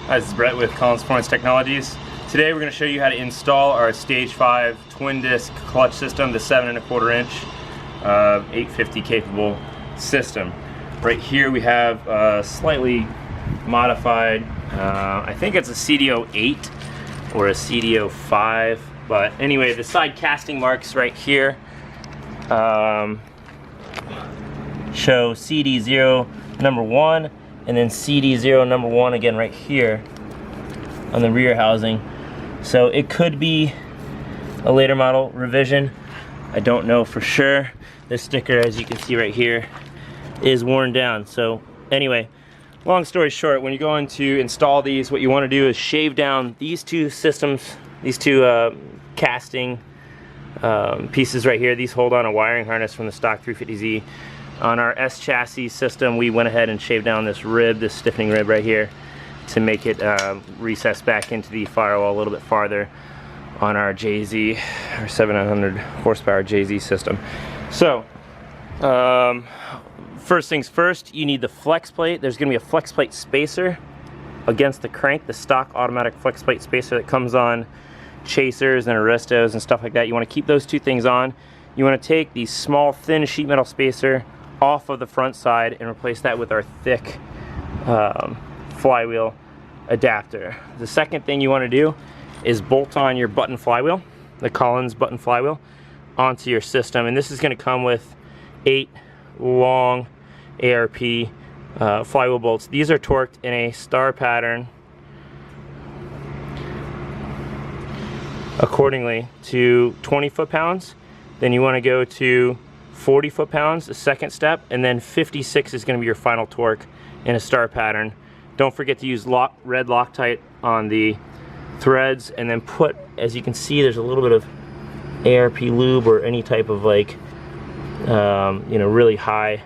Hi, this is Brett with Collins Performance Technologies. Today we're going to show you how to install our Stage 5 twin disc clutch system, the 7 1/4 inch 850 capable system. Right here we have a slightly modified, I think it's a CD008 or a CD005, but anyway, the side casting marks right here show CD0 and then CD0 again right here on the rear housing. So it could be a later model revision. I don't know for sure. This sticker, as you can see right here, is worn down. So anyway, long story short, when you're going to install these, what you want to do is shave down these two systems, these two casting pieces right here. These hold on a wiring harness from the stock 350Z. On our S chassis system, we went ahead and shaved down this rib, this stiffening rib right here, to make it recess back into the firewall a little bit farther on our JZ, our 700 horsepower JZ system. So, first things first, you need the flex plate. There's going to be a flex plate spacer against the crank, the stock automatic flex plate spacer that comes on Chasers and Aristos and stuff like that. You want to keep those two things on. You want to take the small, thin sheet metal spacer off of the front side and replace that with our thick flywheel adapter. The second thing you want to do is bolt on your button flywheel, the Collins button flywheel, onto your system. And this is going to come with 8 long ARP flywheel bolts. These are torqued in a star pattern accordingly to 20 foot-pounds. Then you want to go to 40 foot-pounds, the second step, and then 56 is going to be your final torque in a star pattern. Don't forget to use red Loctite on the threads, and then put, as you can see, there's a little bit of ARP lube or any type of like, you know, really high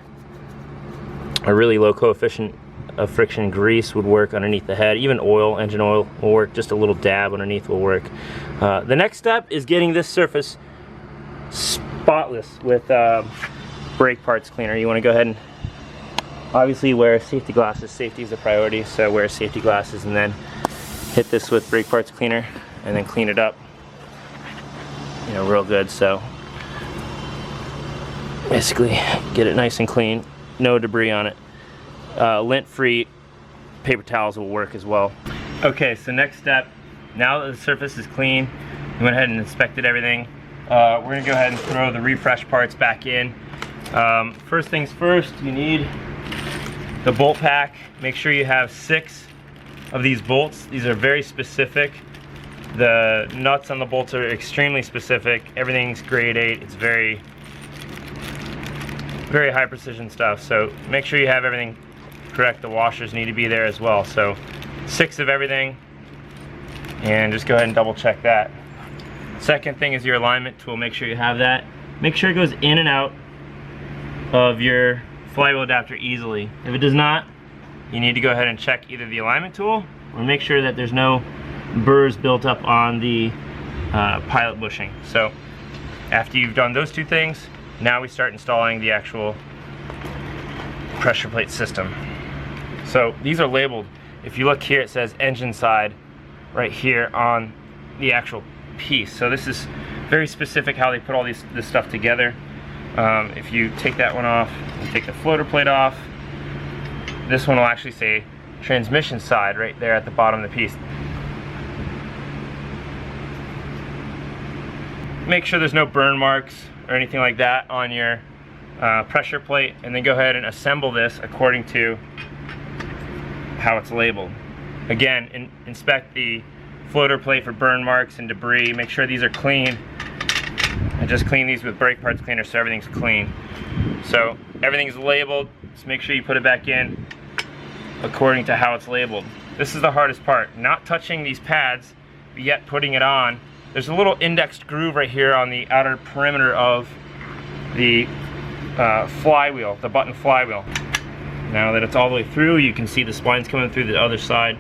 or really low coefficient of friction grease would work underneath the head. Even oil, engine oil will work. Just a little dab underneath will work. The next step is getting this surface spotless with brake parts cleaner. You want to go ahead and obviously wear safety glasses. Safety is a priority, so wear safety glasses and then hit this with brake parts cleaner and then clean it up, you know, real good. So basically get it nice and clean, no debris on it. Lint-free paper towels will work as well. Okay, so next step, now that the surface is clean, we went ahead and inspected everything. We're going to go ahead and throw the refresh parts back in. First things first, you need the bolt pack. Make sure you have 6 of these bolts. These are very specific. The nuts on the bolts are extremely specific. Everything's grade 8. It's very high precision stuff. So make sure you have everything correct. The washers need to be there as well. So 6 of everything, and just go ahead and double check that. Second thing is your alignment tool. Make sure you have that. Make sure it goes in and out of your flywheel adapter easily. If it does not, you need to go ahead and check either the alignment tool or make sure that there's no burrs built up on the pilot bushing. So after you've done those two things, now we start installing the actual pressure plate system. So these are labeled. If you look here, it says engine side right here on the actual piece. So this is very specific how they put all this stuff together. If you take that one off and take the floater plate off, this one will actually say transmission side right there at the bottom of the piece. Make sure there's no burn marks or anything like that on your pressure plate, and then go ahead and assemble this according to how it's labeled. Again, inspect the floater plate for burn marks and debris. Make sure these are clean, and just clean these with brake parts cleaner so everything's clean. So everything's labeled, just make sure you put it back in according to how it's labeled. This is the hardest part, not touching these pads, but yet putting it on. There's a little indexed groove right here on the outer perimeter of the flywheel, the button flywheel. Now that it's all the way through, you can see the splines coming through the other side.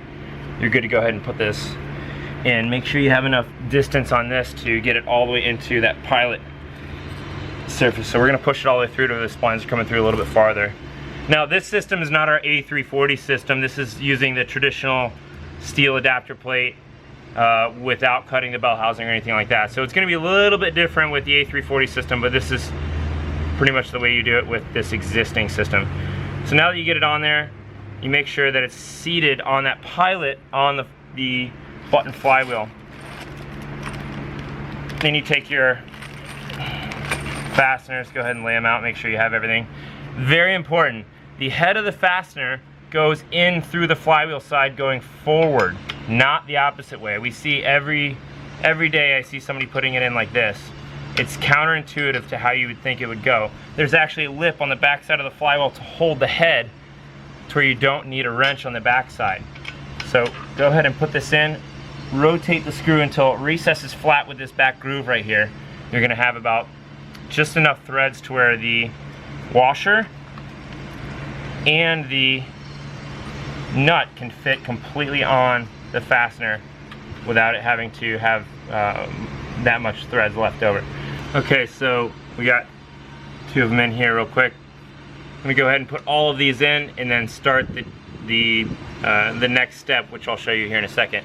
You're good to go ahead and put this in. Make sure you have enough distance on this to get it all the way into that pilot surface. So we're going to push it all the way through to the splines are coming through a little bit farther. Now this system is not our 8340 system. This is using the traditional steel adapter plate without cutting the bell housing or anything like that. So it's going to be a little bit different with the A340 system, but this is pretty much the way you do it with this existing system. So now that you get it on there, you make sure that it's seated on that pilot on the button flywheel. Then you take your fasteners, go ahead and lay them out, make sure you have everything. Very important, the head of the fastener goes in through the flywheel side going forward, not the opposite way. We see every day I see somebody putting it in like this. It's counterintuitive to how you would think it would go. There's actually a lip on the back side of the flywheel to hold the head to where you don't need a wrench on the back side. So go ahead and put this in, rotate the screw until it recesses flat with this back groove right here. You're gonna have about just enough threads to where the washer and the nut can fit completely on the fastener without it having to have that much threads left over. Okay, so we got two of them in here real quick. Let me go ahead and put all of these in and then start the next step, which I'll show you here in a second.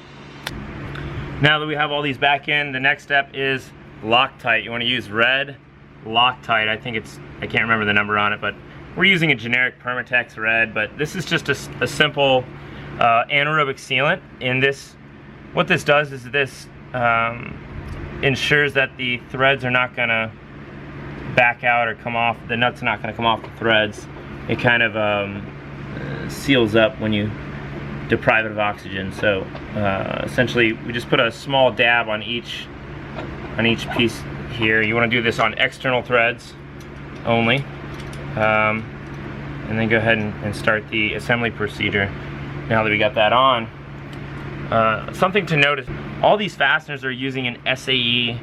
Now that we have all these back in, the next step is Loctite. You want to use red Loctite. I think I can't remember the number on it, but we're using a generic Permatex red, but this is just a simple anaerobic sealant. And what this does is this ensures that the threads are not gonna back out or come off, the nut's not gonna come off the threads. It kind of seals up when you deprive it of oxygen. So essentially we just put a small dab on each piece here. You want to do this on external threads only, and then go ahead and start the assembly procedure. Now that we got that on, something to notice, all these fasteners are using an SAE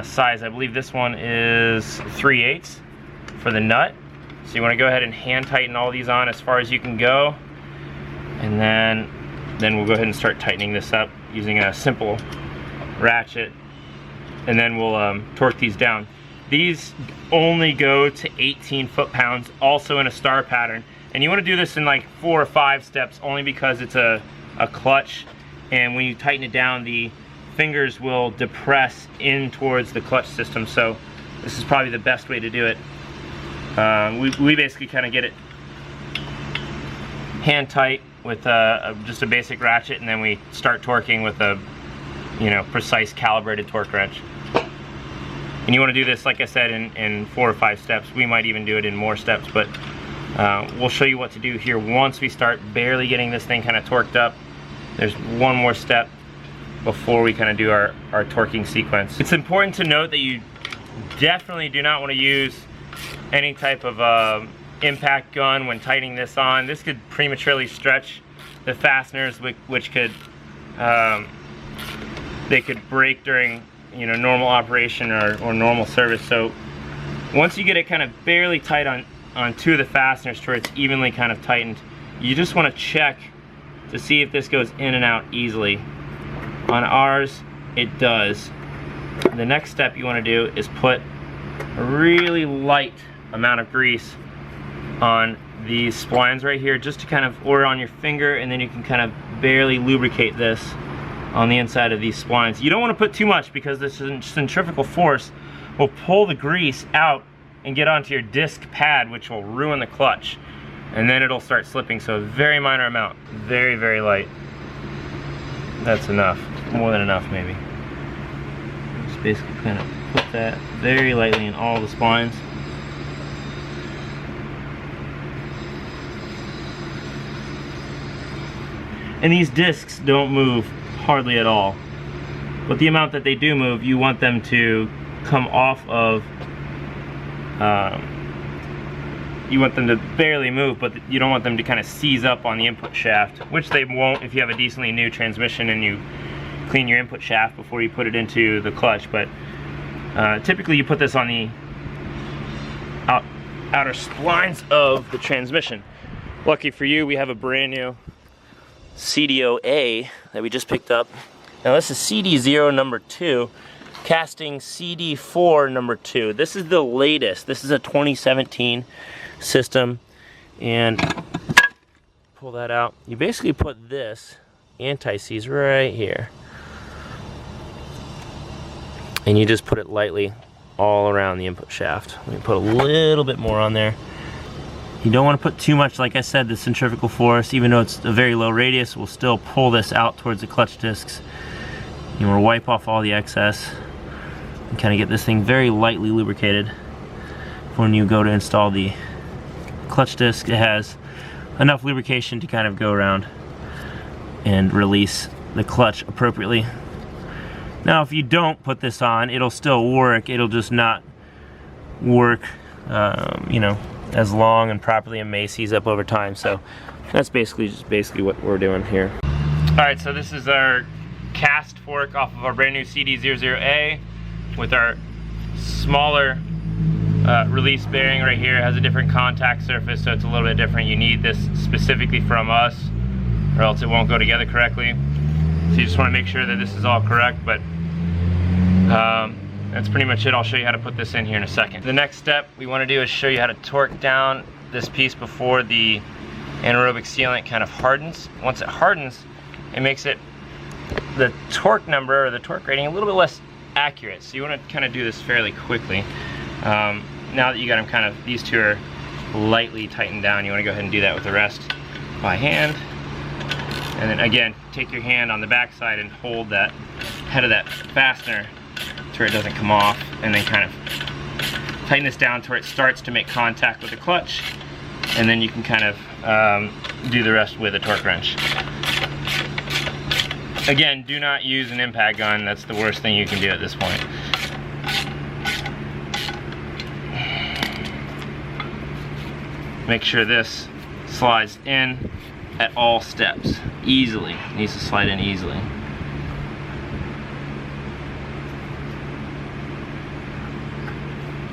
size. I believe this one is 3/8 for the nut. So you want to go ahead and hand tighten all these on as far as you can go, and then we'll go ahead and start tightening this up using a simple ratchet, and then we'll torque these down. These only go to 18 foot-pounds, also in a star pattern, and you want to do this in like 4 or 5 steps, only because it's a clutch, and when you tighten it down, the fingers will depress in towards the clutch system. So this is probably the best way to do it. We basically kind of get it hand tight with just a basic ratchet, and then we start torquing with a precise calibrated torque wrench. And you want to do this, like I said, in 4 or 5 steps. We might even do it in more steps, but we'll show you what to do here once we start barely getting this thing kind of torqued up. There's one more step before we kind of do our torquing sequence. It's important to note that you definitely do not want to use any type of impact gun when tightening this on. This could prematurely stretch the fasteners, which could they could break during normal operation or normal service. So once you get it kind of barely tight on 2 of the fasteners to where it's evenly kind of tightened, you just want to check to see if this goes in and out easily. On ours, it does. The next step you want to do is put a really light amount of grease on these splines right here, just to kind of, or on your finger, and then you can kind of barely lubricate this on the inside of these splines. You don't want to put too much, because this centrifugal force will pull the grease out and get onto your disc pad, which will ruin the clutch, and then it'll start slipping. So a very minor amount, very, very light. That's enough, more than enough maybe. Just basically kind of put that very lightly in all the splines. And these discs don't move hardly at all, but the amount that they do move, you want them to come off of, you want them to barely move, but you don't want them to kind of seize up on the input shaft, which they won't if you have a decently new transmission and you clean your input shaft before you put it into the clutch. But typically you put this on the outer splines of the transmission. Lucky for you, we have a brand new CD0A that we just picked up. Now this is CD0 number 2, casting CD4 number 2. This is the latest. This is a 2017 system, and pull that out. You basically put this anti-seize right here. And you just put it lightly all around the input shaft. Let me put a little bit more on there. You don't want to put too much. Like I said, the centrifugal force, even though it's a very low radius, will still pull this out towards the clutch discs. You want to wipe off all the excess and kind of get this thing very lightly lubricated. When you go to install the clutch disc, it has enough lubrication to kind of go around and release the clutch appropriately. Now if you don't put this on, it'll still work, it'll just not work you know, as long and properly, and may seize up over time. So that's basically what we're doing here. Alright, so this is our cast fork off of our brand new CD009 with our smaller release bearing right here. It has a different contact surface, so it's a little bit different. You need this specifically from us, or else it won't go together correctly. So you just want to make sure that this is all correct, but that's pretty much it. I'll show you how to put this in here in a second. The next step we want to do is show you how to torque down this piece before the anaerobic sealant kind of hardens. Once it hardens, it makes it, the torque number or the torque rating, a little bit less accurate. So you want to kind of do this fairly quickly. Now that you got them kind of, these two are lightly tightened down, you want to go ahead and do that with the rest by hand. And then again, take your hand on the back side and hold that head of that fastener to where it doesn't come off, and then kind of tighten this down to where it starts to make contact with the clutch, and then you can kind of do the rest with a torque wrench. Again, do not use an impact gun. That's the worst thing you can do at this point. Make sure this slides in at all steps easily. It needs to slide in easily.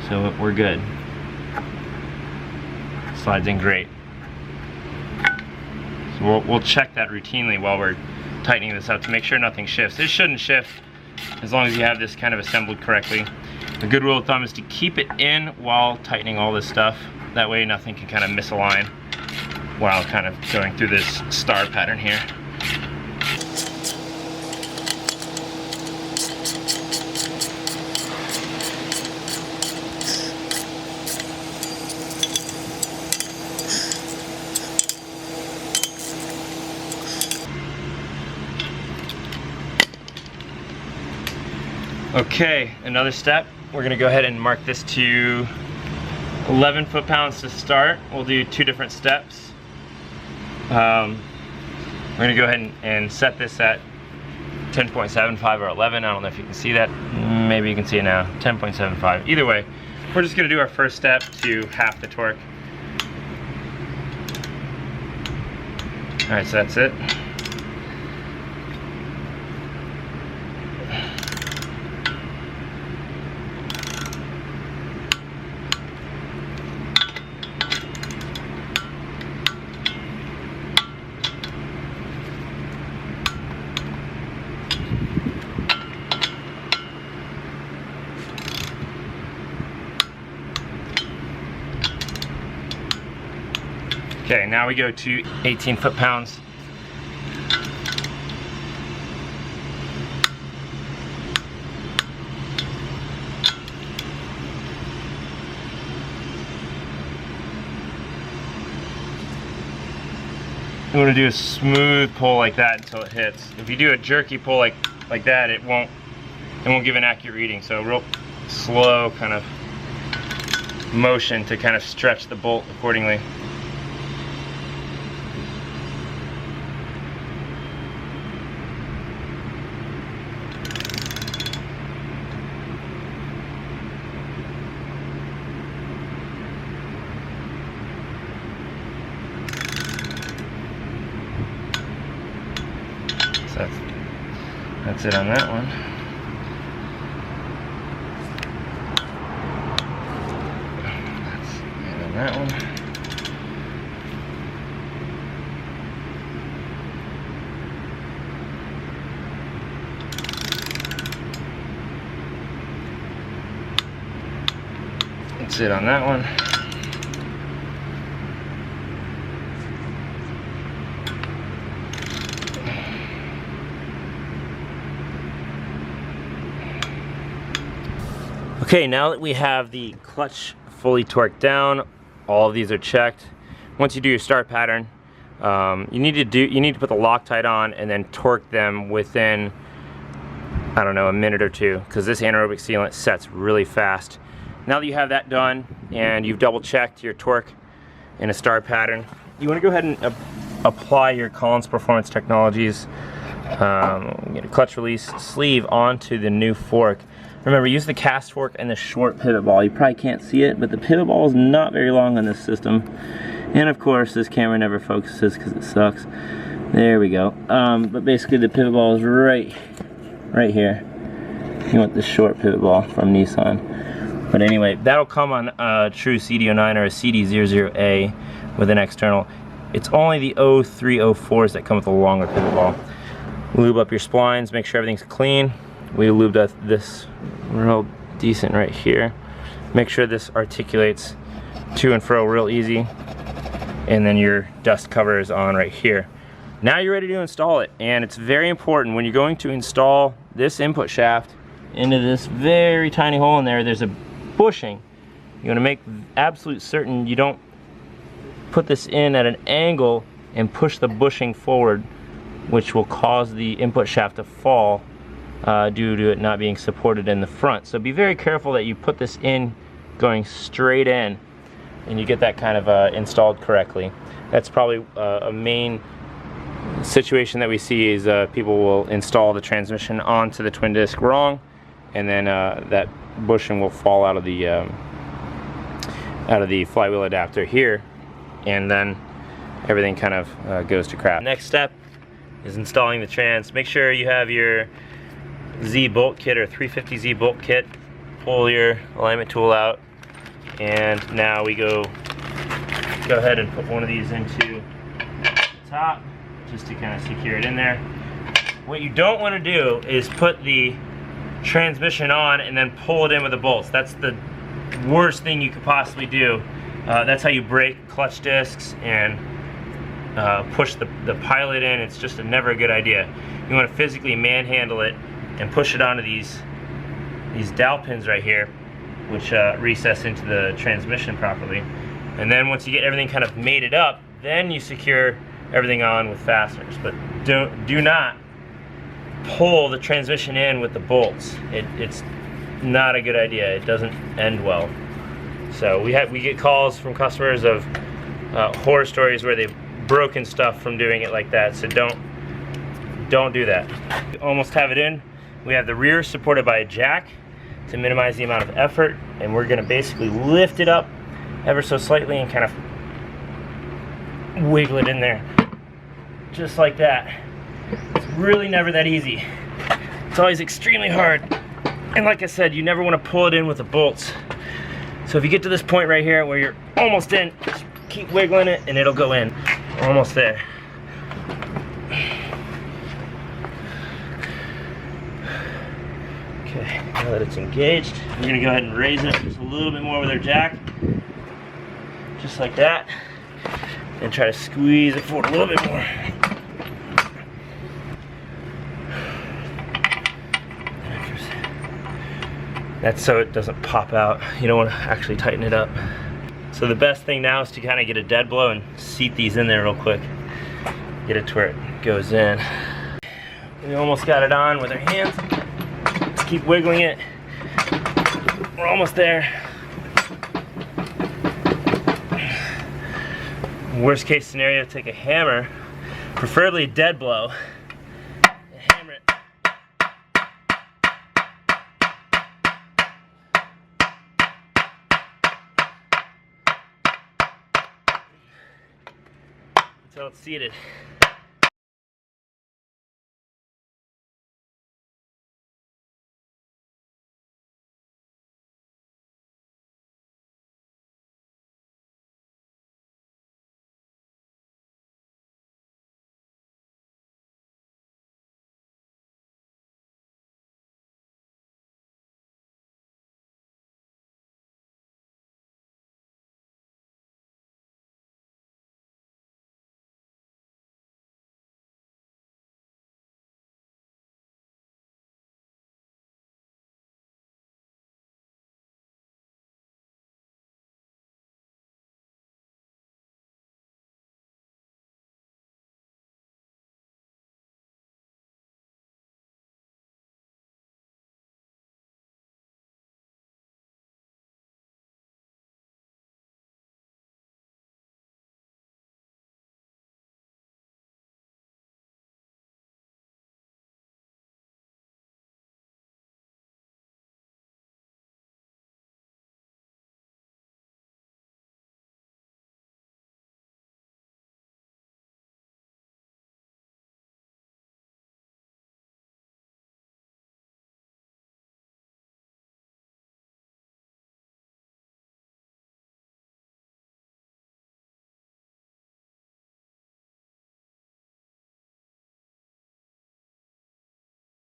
So we're good. Slides in great. So we'll check that routinely while we're tightening this up to make sure nothing shifts. It shouldn't shift as long as you have this kind of assembled correctly. A good rule of thumb is to keep it in while tightening all this stuff. That way nothing can kind of misalign while kind of going through this star pattern here. Okay, another step. We're gonna go ahead and mark this to 11 foot-pounds to start. We'll do 2 different steps. We're gonna go ahead and set this at 10.75 or 11. I don't know if you can see that. Maybe you can see it now. 10.75. Either way, we're just gonna do our first step to half the torque. All right, so that's it. Okay, now we go to 18 foot-pounds. You want to do a smooth pull like that until it hits. If you do a jerky pull like that, it won't give an accurate reading. So a real slow kind of motion to kind of stretch the bolt accordingly. So that's it on that one. That's it on that one. That's it on that one. Okay, now that we have the clutch fully torqued down, all of these are checked. Once you do your start pattern, you need to put the Loctite on and then torque them within, I don't know, a minute or two, because this anaerobic sealant sets really fast. Now that you have that done and you've double checked your torque in a start pattern, you want to go ahead and apply your Collins Performance Technologies get a clutch release sleeve onto the new fork. Remember, use the cast fork and the short pivot ball. You probably can't see it, but the pivot ball is not very long on this system. And of course, this camera never focuses because it sucks. There we go. But basically, the pivot ball is right here. You want the short pivot ball from Nissan. But anyway, that'll come on a true CD009 or a CD008 with an external. It's only the 03, 04s that come with a longer pivot ball. Lube up your splines, make sure everything's clean. We lubed up this real decent right here. Make sure this articulates to and fro real easy. And then your dust cover is on right here. Now you're ready to install it. And it's very important when you're going to install this input shaft into this very tiny hole in there, there's a bushing. You want to make absolute certain you don't put this in at an angle and push the bushing forward, which will cause the input shaft to fall due to it not being supported in the front. So be very careful that you put this in going straight in and you get that kind of installed correctly. That's probably a main situation that we see is people will install the transmission onto the twin disc wrong, and then that bushing will fall out of the flywheel adapter here, and then everything kind of goes to crap. Next step is installing the trans. Make sure you have your Z bolt kit or 350Z bolt kit. Pull your alignment tool out, and now we go ahead and put one of these into the top just to kind of secure it in there. What you don't want to do is put the transmission on and then pull it in with the bolts. That's the worst thing you could possibly do. That's how you break clutch discs and push the pilot in. It's just never a good idea. You want to physically manhandle it and push it onto these dowel pins right here, which recess into the transmission properly. And then once you get everything kind of mated up, then you secure everything on with fasteners. But do not pull the transmission in with the bolts. It's not a good idea. It doesn't end well. So we get calls from customers of horror stories where they've broken stuff from doing it like that. So don't do that. We almost have it in. We have the rear supported by a jack to minimize the amount of effort, and we're going to basically lift it up ever so slightly and kind of wiggle it in there just like that. It's really never that easy. It's always extremely hard, and like I said, you never want to pull it in with the bolts. So if you get to this point right here where you're almost in, just keep wiggling it and it'll go in. We're almost there. Okay, now that it's engaged, we're going to go ahead and raise it just a little bit more with our jack. Just like that. And try to squeeze it forward a little bit more. That's so it doesn't pop out. You don't want to actually tighten it up. So the best thing now is to kind of get a dead blow and seat these in there real quick. Get it to where it goes in. We almost got it on with our hands. Let's keep wiggling it. We're almost there. Worst case scenario, take a hammer, preferably a dead blow, and hammer it. Until it's seated.